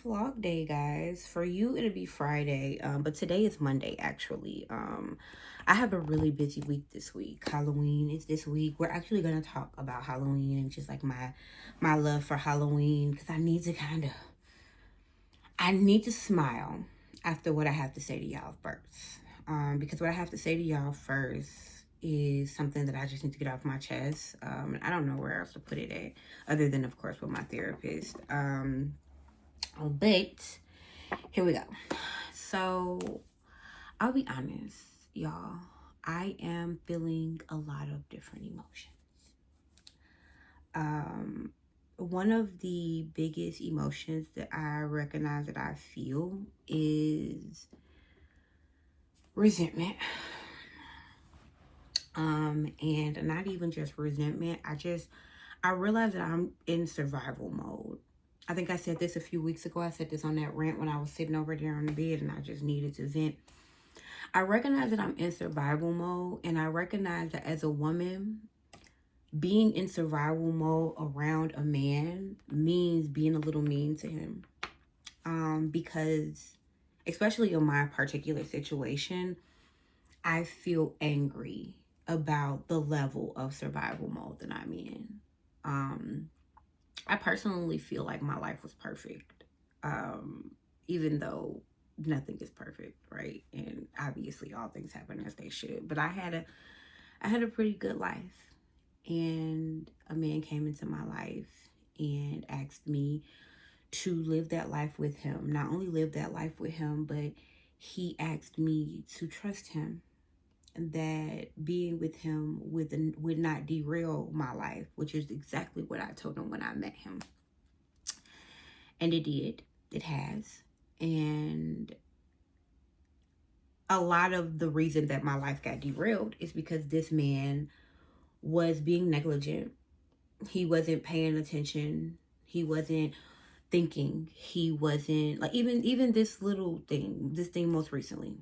vlog day, guys. For you, it'll be Friday, but today is Monday, actually. I have a really busy week this week. Halloween is this week. We're actually gonna talk about Halloween and just like my love for Halloween, because I need to smile after what I have to say to y'all first. Because what I have to say to y'all first is something that I just need to get off my chest. And I don't know where else to put it at, other than, of course, with my therapist. But here we go. So I'll be honest, y'all. I am feeling a lot of different emotions. One of the biggest emotions that I recognize that I feel is resentment. And not even just resentment. I realize that I'm in survival mode. I think I said this a few weeks ago. I said this on that rant when I was sitting over there on the bed and I just needed to vent. I recognize that I'm in survival mode, and I recognize that as a woman, being in survival mode around a man means being a little mean to him. Because especially in my particular situation, I feel angry about the level of survival mode that I'm in. I personally feel like my life was perfect, even though nothing is perfect, right? And obviously, all things happen as they should. But I had a pretty good life, and a man came into my life and asked me to live that life with him. Not only live that life with him, but he asked me to trust him, that being with him would not derail my life, which is exactly what I told him when I met him. And it did. It has. And a lot of the reason that my life got derailed is because this man was being negligent. He wasn't paying attention. He wasn't thinking. He wasn't like even this little thing, this thing most recently.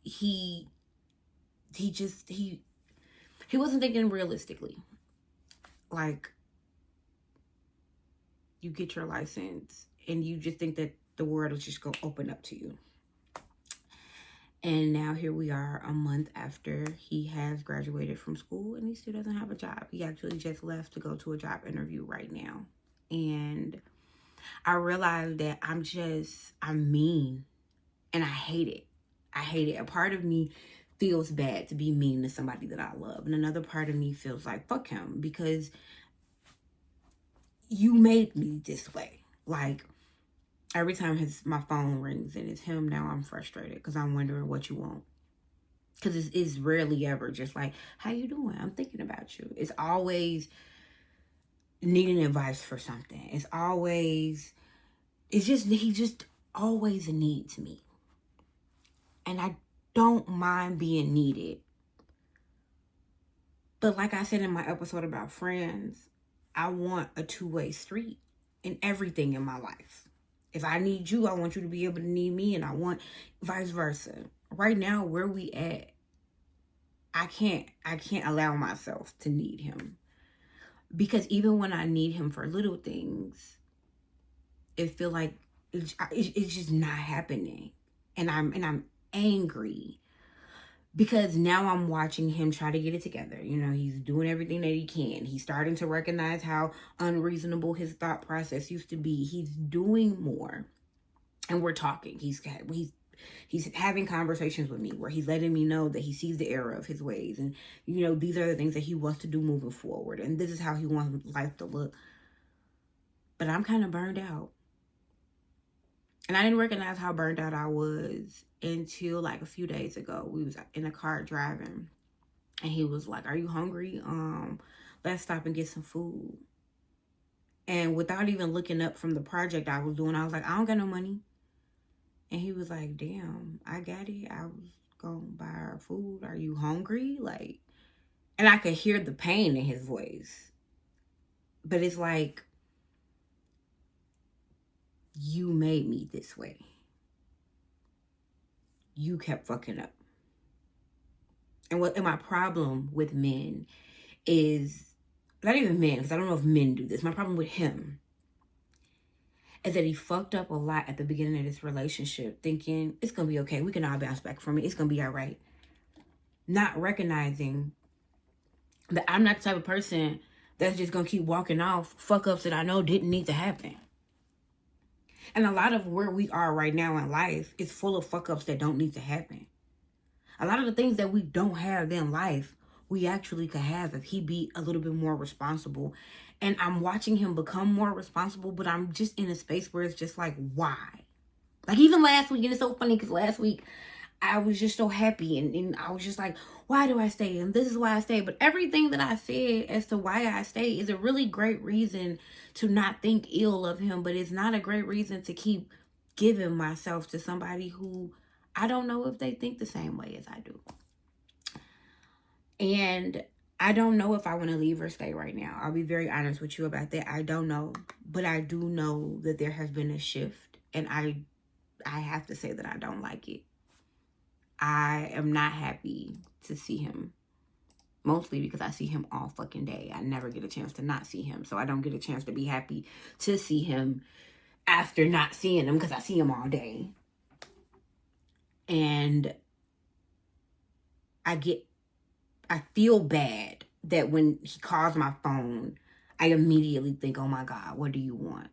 He he wasn't thinking realistically. Like, you get your license and you just think that the world is just going to open up to you. And now here we are a month after he has graduated from school and he still doesn't have a job. He actually just left to go to a job interview right now. And I realized that I'm mean, and I hate it. I hate it. A part of me feels bad to be mean to somebody that I love. And another part of me feels like, fuck him, because you made me this way. Like, every time my phone rings and it's him, now I'm frustrated because I'm wondering what you want. Because it's rarely ever just like, how you doing? I'm thinking about you. It's always needing advice for something. He just always needs me. And I don't mind being needed. But like I said in my episode about friends, I want a two-way street in everything in my life. If I need you, I want you to be able to need me, and I want vice versa. Right now, where we at, I can't allow myself to need him. Because even when I need him for little things, it feel like it's just not happening. And I'm angry. Because now I'm watching him try to get it together. You know, he's doing everything that he can. He's starting to recognize how unreasonable his thought process used to be. He's doing more. And we're talking. He's having conversations with me where he's letting me know that he sees the error of his ways. And, you know, these are the things that he wants to do moving forward. And this is how he wants life to look. But I'm kind of burned out. And I didn't recognize how burned out I was until like a few days ago. We was in a car driving, and he was like, "Are you hungry? Let's stop and get some food." And without even looking up from the project I was doing, I was like, "I don't got no money." And he was like, "Damn, I got it. I was gonna buy our food. Are you hungry?" Like, and I could hear the pain in his voice. But it's like, you made me this way. You kept fucking up. And my problem with men is not even men, because I don't know if men do this. My problem with him is that he fucked up a lot at the beginning of this relationship, thinking it's going to be okay. We can all bounce back from it. It's going to be all right. Not recognizing that I'm not the type of person that's just going to keep walking off fuck ups that I know didn't need to happen. And a lot of where we are right now in life is full of fuck ups that don't need to happen. A lot of the things that we don't have in life, we actually could have if he be a little bit more responsible. And I'm watching him become more responsible, but I'm just in a space where it's just like, why? Like even last week, and it's so funny because last week I was just so happy and I was just like, why do I stay? And this is why I stay. But everything that I said as to why I stay is a really great reason to not think ill of him, but it's not a great reason to keep giving myself to somebody who I don't know if they think the same way as I do. And I don't know if I want to leave or stay right now. I'll be very honest with you about that. I don't know. But I do know that there has been a shift. And I have to say that I don't like it. I am not happy to see him. Mostly because I see him all fucking day. I never get a chance to not see him. So I don't get a chance to be happy to see him after not seeing him because I see him all day. And I feel bad that when he calls my phone, I immediately think, oh my God, what do you want?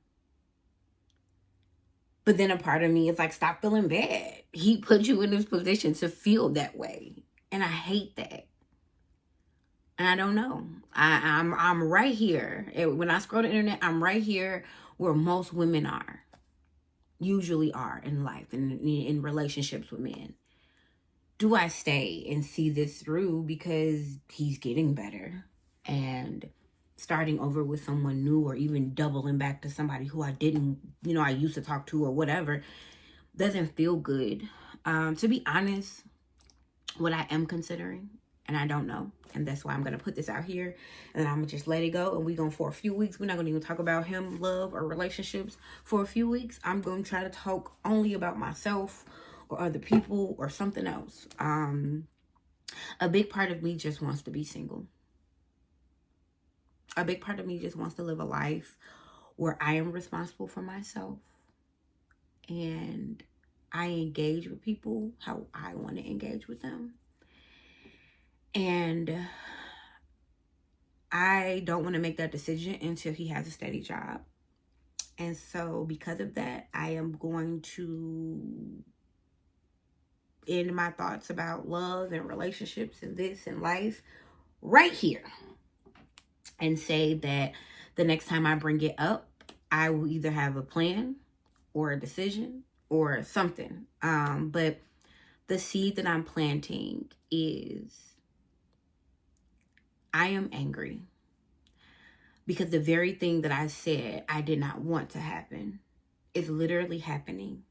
But then a part of me is like, stop feeling bad. He put you in this position to feel that way. And I hate that. And I don't know. I'm right here. When I scroll the internet, I'm right here where most women are. Usually are in life and in relationships with men. Do I stay and see this through because he's getting better and starting over with someone new, or even doubling back to somebody who I didn't, I used to talk to or whatever, doesn't feel good. To be honest, what I am considering, and I don't know, and that's why I'm going to put this out here, and then I'm going to just let it go, and we're going for a few weeks. We're not going to even talk about him, love, or relationships for a few weeks. I'm going to try to talk only about myself or other people or something else. A big part of me just wants to be single. A big part of me just wants to live a life where I am responsible for myself and I engage with people how I want to engage with them. And I don't want to make that decision until he has a steady job. And so because of that, I am going to end my thoughts about love and relationships and this and life right here. And say that the next time I bring it up, I will either have a plan or a decision or something. But the seed that I'm planting is I am angry because the very thing that I said I did not want to happen is literally happening.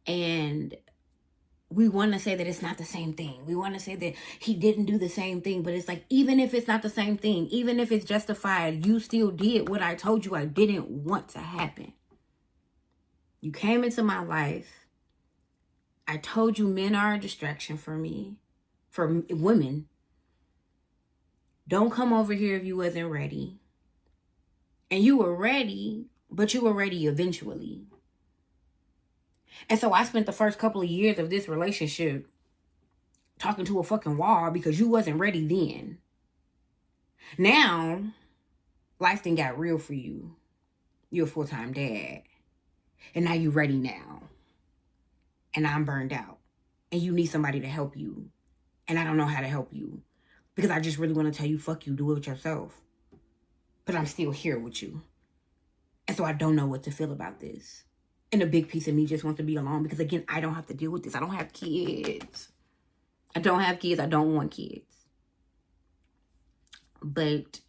And we want to say that it's not the same thing. We want to say that he didn't do the same thing. But it's like, even if it's not the same thing, even if it's justified, you still did what I told you I didn't want to happen. You came into my life. I told you men are a distraction for me, for women. Don't come over here if you wasn't ready. And you were ready, but you were ready eventually. And so I spent the first couple of years of this relationship talking to a fucking wall because you wasn't ready then. Now, life done got real for you. You're a full-time dad. And now you're ready now. And I'm burned out. And you need somebody to help you. And I don't know how to help you. Because I just really want to tell you, fuck you, do it yourself. But I'm still here with you. And so I don't know what to feel about this. And a big piece of me just wants to be alone because, again, I don't have to deal with this. I don't have kids. I don't have kids. I don't want kids. But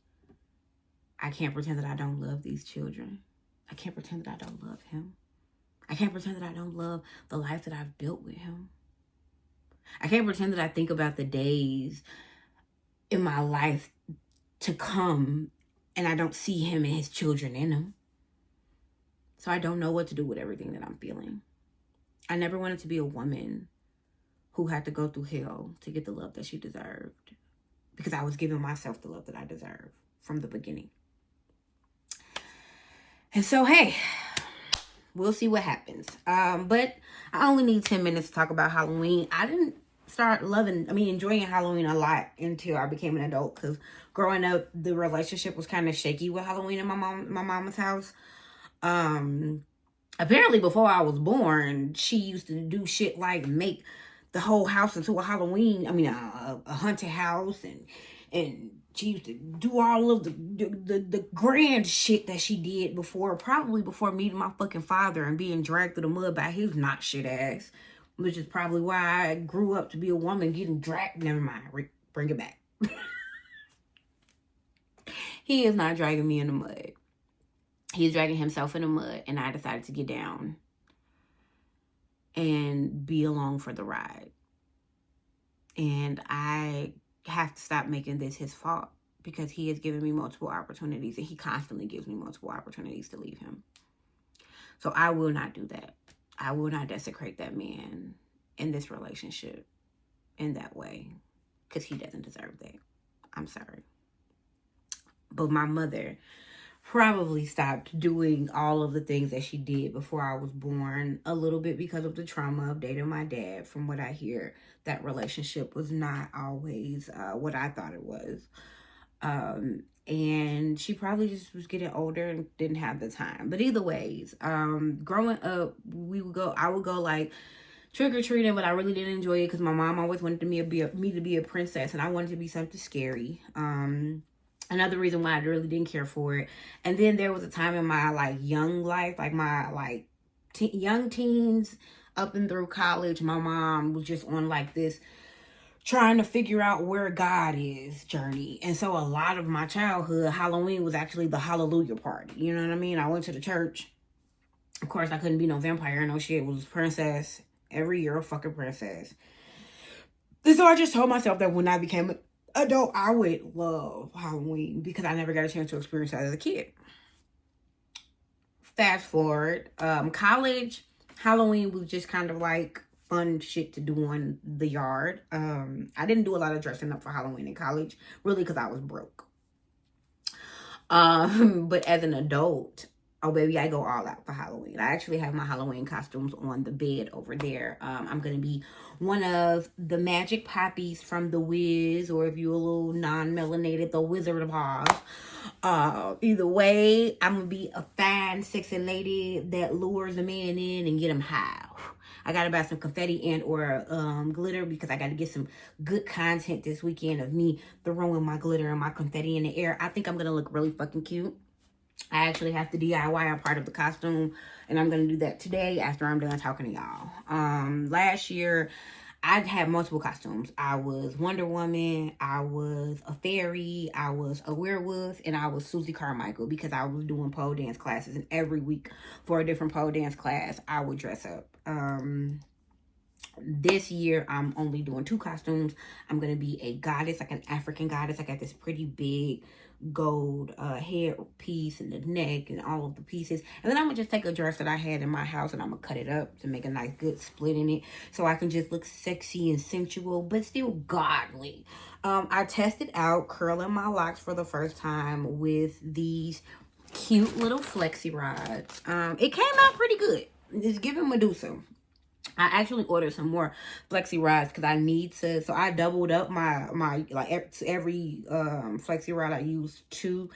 I can't pretend that I don't love these children. I can't pretend that I don't love him. I can't pretend that I don't love the life that I've built with him. I can't pretend that I think about the days in my life to come and I don't see him and his children in him. So I don't know what to do with everything that I'm feeling. I never wanted to be a woman who had to go through hell to get the love that she deserved. Because I was giving myself the love that I deserve from the beginning. And so, hey, we'll see what happens. But I only need 10 minutes to talk about Halloween. I didn't start enjoying Halloween a lot until I became an adult, because growing up, the relationship was kind of shaky with Halloween in my mama's house. Apparently before I was born, she used to do shit like make the whole house into a a haunted house, and she used to do all of the grand shit that she did probably before meeting my fucking father and being dragged through the mud by his not shit ass, which is probably why I grew up to be a woman getting dragged. Never mind, bring it back. He is not dragging me in the mud. He's dragging himself in the mud, and I decided to get down and be along for the ride. And I have to stop making this his fault, because he has given me multiple opportunities, and he constantly gives me multiple opportunities to leave him. So I will not do that. I will not desecrate that man in this relationship in that way, because he doesn't deserve that. I'm sorry. But my mother probably stopped doing all of the things that she did before I was born a little bit because of the trauma of dating my dad. From what I hear, that relationship was not always what I thought it was. And she probably just was getting older and didn't have the time. But either ways, growing up, I would go like trick-or-treating, but I really didn't enjoy it because my mom always wanted me to be a princess, and I wanted to be something scary. Another reason why I really didn't care for it. And then there was a time in my like young life, like my young teens up and through college, my mom was just on like this trying to figure out where God is journey. And so a lot of my childhood, Halloween was actually the hallelujah party. You know what I mean? I went to the church. Of course, I couldn't be no vampire, no shit. It was princess. Every year, a fucking princess. And so I just told myself that when I became adult, I would love Halloween, because I never got a chance to experience that as a kid. Fast forward, college, Halloween was just kind of like fun shit to do on the yard. I didn't do a lot of dressing up for Halloween in college, really, because I was broke. But as an adult, oh baby, I go all out for Halloween. I actually have my Halloween costumes on the bed over there. I'm gonna be one of the Magic Poppies from The Wiz, or if you're a little non-melanated, the Wizard of Oz. Either way, I'm gonna be a fine, sexy lady that lures a man in and get him high. I gotta buy some confetti and or glitter, because I gotta get some good content this weekend of me throwing my glitter and my confetti in the air. I think I'm gonna look really fucking cute. I actually have to DIY a part of the costume, and I'm going to do that today after I'm done talking to y'all. Last year, I had multiple costumes. I was Wonder Woman, I was a fairy, I was a werewolf, and I was Susie Carmichael, because I was doing pole dance classes, and every week for a different pole dance class, I would dress up. This year, I'm only doing 2 costumes. I'm going to be a goddess, like an African goddess. I got this pretty big gold head piece and the neck and all of the pieces, and then I'm gonna just take a dress that I had in my house and I'm gonna cut it up to make a nice good split in it, so I can just look sexy and sensual but still godly. I tested out curling my locks for the first time with these cute little flexi rods. It came out pretty good. It's giving Medusa. I actually ordered some more flexi rods because I need to. So I doubled up my like every flexi rod. I use 2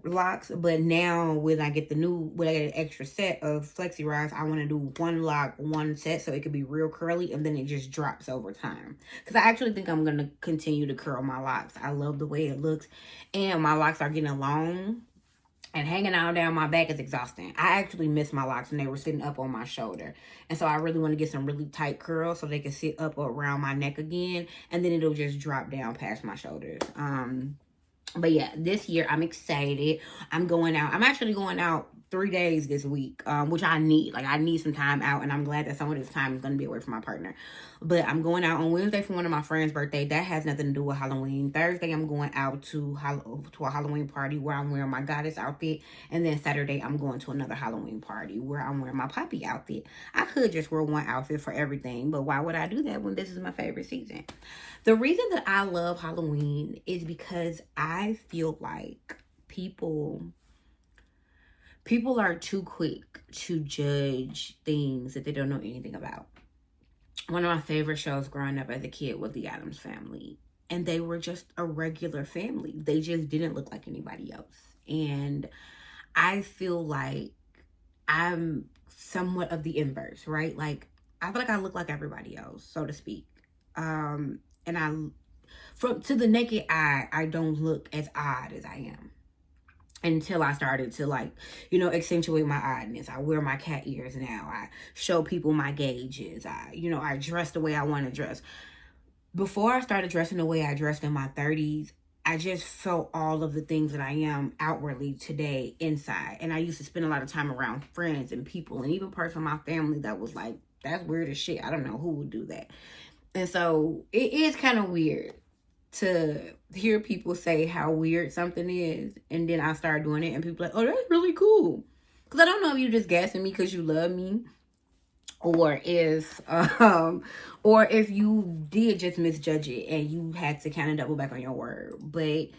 locks, but now when I get an extra set of flexi rods, I want to do 1 lock, 1 set, so it could be real curly, and then it just drops over time. Because I actually think I'm gonna continue to curl my locks. I love the way it looks, and my locks are getting long. And hanging out down my back is exhausting. I actually miss my locks when they were sitting up on my shoulder. And so I really want to get some really tight curls so they can sit up around my neck again. And then it'll just drop down past my shoulders. But yeah, this year I'm excited. I'm going out. I'm actually going out 3 days this week, which I need. Like, I need some time out, and I'm glad that some of this time is going to be away from my partner. But I'm going out on Wednesday for one of my friend's birthday. That has nothing to do with Halloween. Thursday, I'm going out to a Halloween party where I'm wearing my goddess outfit. And then Saturday, I'm going to another Halloween party where I'm wearing my poppy outfit. I could just wear one outfit for everything, but why would I do that when this is my favorite season? The reason that I love Halloween is because I feel like people People are too quick to judge things that they don't know anything about. One of my favorite shows growing up as a kid was The Addams Family. And they were just a regular family. They just didn't look like anybody else. And I feel like I'm somewhat of the inverse, right? Like, I feel like I look like everybody else, so to speak. And to the naked eye, I don't look as odd as I am. Until I started to, like, accentuate my oddness. I wear my cat ears now. I show people my gauges. I dress the way I want to dress. Before I started dressing the way I dressed in my 30s, I just felt all of the things that I am outwardly today inside. And I used to spend a lot of time around friends and people and even parts of my family that was like, that's weird as shit. I don't know who would do that. And so it is kind of weird to hear people say how weird something is, and then I start doing it and people are like, oh, that's really cool. Because I don't know if you're just gassing me because you love me, or if you did just misjudge it and you had to kind of double back on your word. But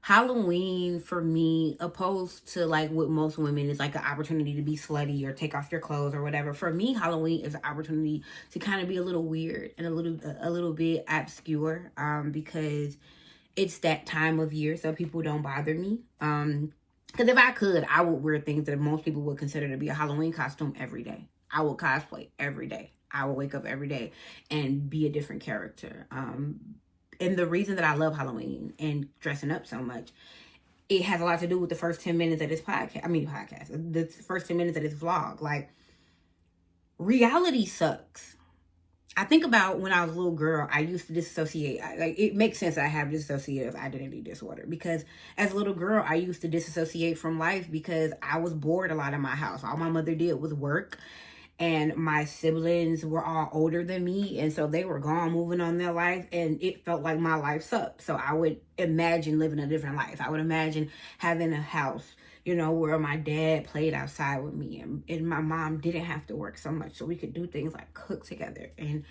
Halloween for me, opposed to like what most women is like an opportunity to be slutty or take off your clothes or whatever. For me, Halloween is an opportunity to kind of be a little weird and a little bit obscure, because it's that time of year, so people don't bother me. Because if I could, I would wear things that most people would consider to be a Halloween costume every day. I would cosplay every day. I would wake up every day and be a different character. And the reason that I love Halloween and dressing up so much, it has a lot to do with the first 10 minutes of this podcast. The first 10 minutes of this vlog. Like, reality sucks. I think about when I was a little girl, I used to disassociate. Like, it makes sense that I have dissociative identity disorder, because as a little girl, I used to disassociate from life because I was bored a lot in my house. All my mother did was work. And my siblings were all older than me. And so they were gone, moving on their life. And it felt like my life sucked. So I would imagine living a different life. I would imagine having a house, where my dad played outside with me. And my mom didn't have to work so much. So we could do things like cook together. And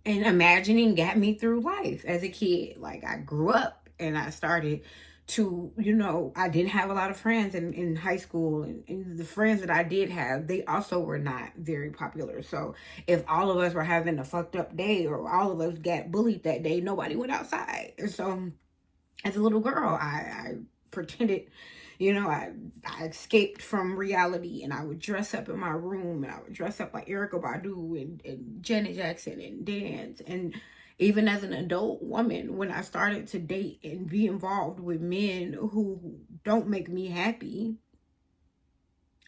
imagining got me through life as a kid. Like, I grew up and I started to, I didn't have a lot of friends in high school, and the friends that I did have, they also were not very popular. So if all of us were having a fucked up day, or all of us got bullied that day, nobody went outside. And so as a little girl, I pretended, I escaped from reality, and I would dress up in my room, and I would dress up like Erykah Badu and Janet Jackson and dance. And even as an adult woman, when I started to date and be involved with men who don't make me happy,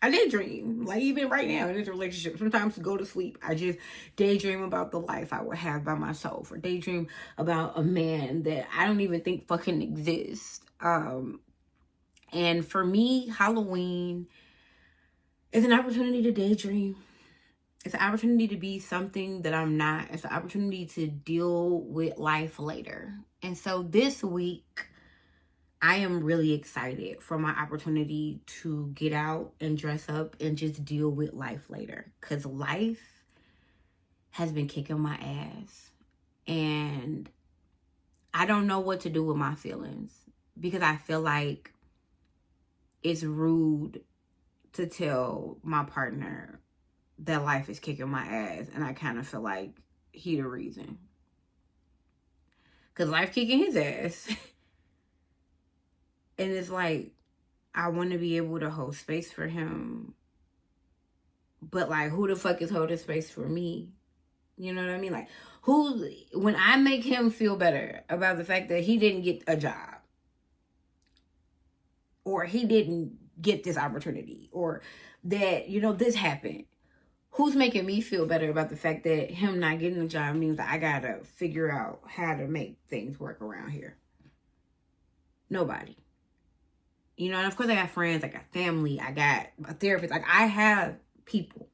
I daydream. Like, even right now in this relationship, sometimes to go to sleep, I just daydream about the life I would have by myself, or daydream about a man that I don't even think fucking exists. And for me, Halloween is an opportunity to daydream. It's an opportunity to be something that I'm not. It's an opportunity to deal with life later. And so this week, I am really excited for my opportunity to get out and dress up and just deal with life later. Because life has been kicking my ass. And I don't know what to do with my feelings, because I feel like it's rude to tell my partner that life is kicking my ass, and I kind of feel like he the reason. Because life kicking his ass. And it's like, I want to be able to hold space for him. But like, who the fuck is holding space for me? You know what I mean? Like, when I make him feel better about the fact that he didn't get a job, or he didn't get this opportunity, or that, this happened, who's making me feel better about the fact that him not getting a job means that I gotta figure out how to make things work around here? Nobody. And of course I got friends, I got family, I got a therapist. Like, I have people,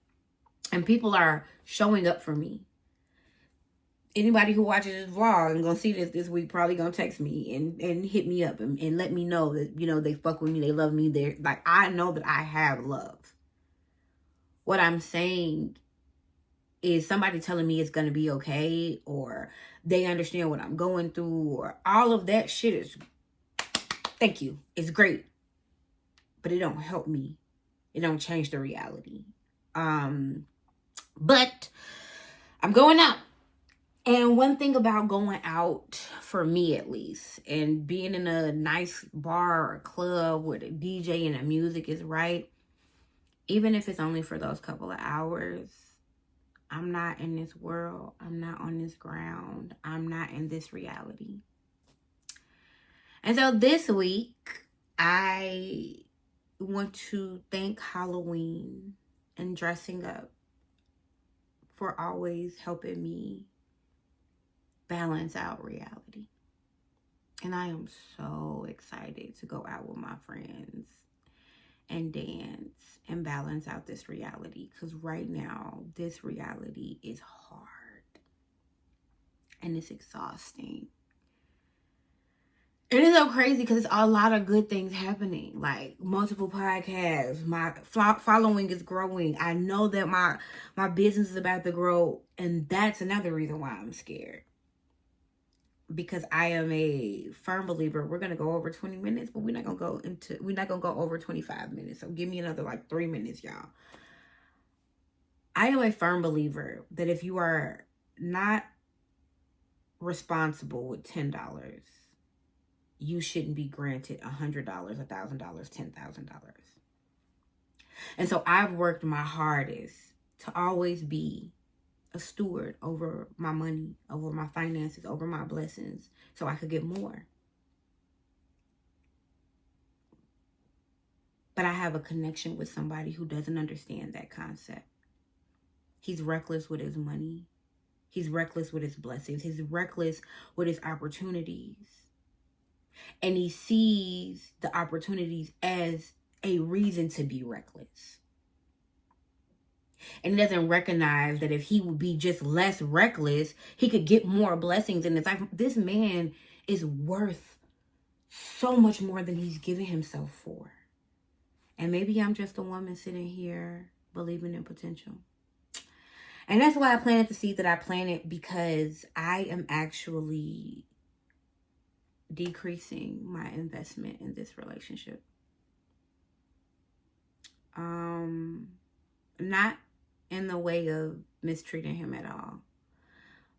and people are showing up for me. Anybody who watches this vlog and gonna see this week probably gonna text me and hit me up and let me know that, they fuck with me, they love me. They're like, I know that I have love. What I'm saying is somebody telling me it's gonna be okay, or they understand what I'm going through, or all of that shit is, thank you, it's great. but it don't help me. It don't change the reality. But I'm going out. And one thing about going out, for me at least, and being in a nice bar or club where the DJ and the music is right, even if it's only for those couple of hours, I'm not in this world. I'm not on this ground. I'm not in this reality. And so this week, I want to thank Halloween and dressing up for always helping me balance out reality. And I am so excited to go out with my friends and dance and balance out this reality, because right now this reality is hard and it's exhausting. It is so crazy because it's a lot of good things happening, like multiple podcasts. My following is growing. I know that my business is about to grow, and that's another reason why I'm scared, because I am a firm believer. We're gonna go over 20 minutes, but we're not gonna go over 25 minutes. So give me another like 3 minutes, y'all. I am a firm believer that if you are not responsible with $10, you shouldn't be granted $100, $1,000, $10,000. And so I've worked my hardest to always be a steward over my money, over my finances, over my blessings, so I could get more. But I have a connection with somebody who doesn't understand that concept. He's reckless with his money. He's reckless with his blessings. He's reckless with his opportunities. And he sees the opportunities as a reason to be reckless. And he doesn't recognize that if he would be just less reckless, he could get more blessings in his life. This man is worth so much more than he's giving himself for. And maybe I'm just a woman sitting here believing in potential. And that's why I planted the seed that I planted, because I am actually decreasing my investment in this relationship. Not in the way of mistreating him at all,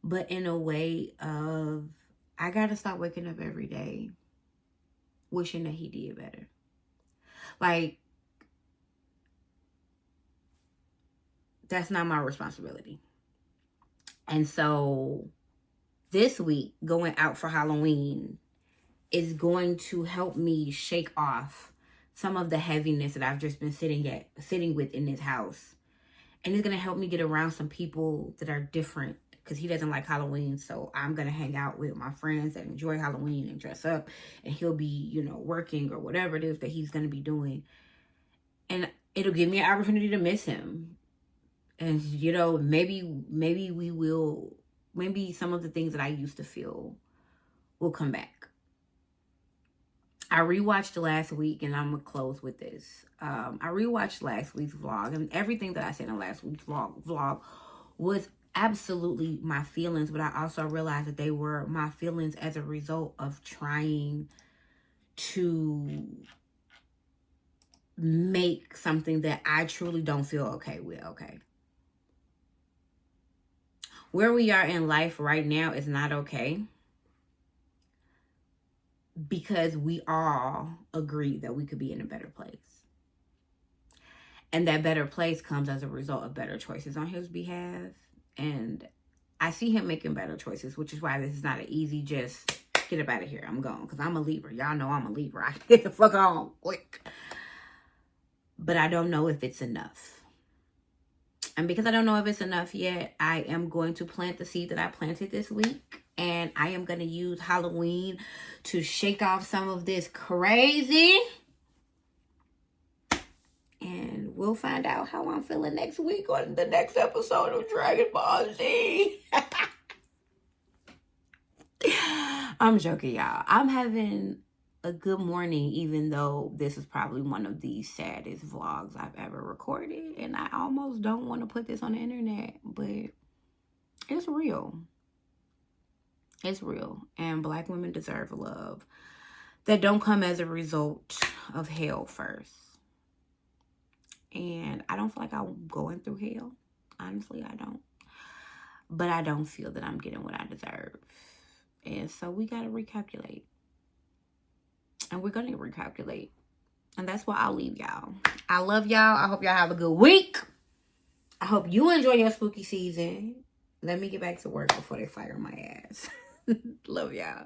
but in a way of, I gotta stop waking up every day wishing that he did better. Like, that's not my responsibility. And so this week, going out for Halloween is going to help me shake off some of the heaviness that I've just been sitting with in this house. And it's going to help me get around some people that are different, because he doesn't like Halloween. So I'm going to hang out with my friends that enjoy Halloween and dress up. And he'll be, working or whatever it is that he's going to be doing. And it'll give me an opportunity to miss him. And, maybe some of the things that I used to feel will come back. I rewatched last week, and I'm going to close with this. I rewatched last week's vlog, and everything that I said in last week's vlog was absolutely my feelings, but I also realized that they were my feelings as a result of trying to make something that I truly don't feel okay with okay. Where we are in life right now is not okay, because we all agree that we could be in a better place. And that better place comes as a result of better choices on his behalf. And I see him making better choices, which is why this is not an easy just get up out of here, I'm gone. Because I'm a Libra. Y'all know I'm a Libra. I get the fuck on quick. But I don't know if it's enough. And because I don't know if it's enough yet, I am going to plant the seed that I planted this week. And I am going to use Halloween to shake off some of this crazy. And we'll find out how I'm feeling next week on the next episode of Dragon Ball Z. I'm joking, y'all. I'm having a good morning, even though this is probably one of the saddest vlogs I've ever recorded. And I almost don't want to put this on the internet, but it's real. It's real. And Black women deserve love that don't come as a result of hell first. And I don't feel like I'm going through hell. Honestly, I don't. But I don't feel that I'm getting what I deserve. And so we got to recalculate. And we're going to recalculate. And that's why I'll leave y'all. I love y'all. I hope y'all have a good week. I hope you enjoy your spooky season. Let me get back to work before they fire my ass. Love y'all.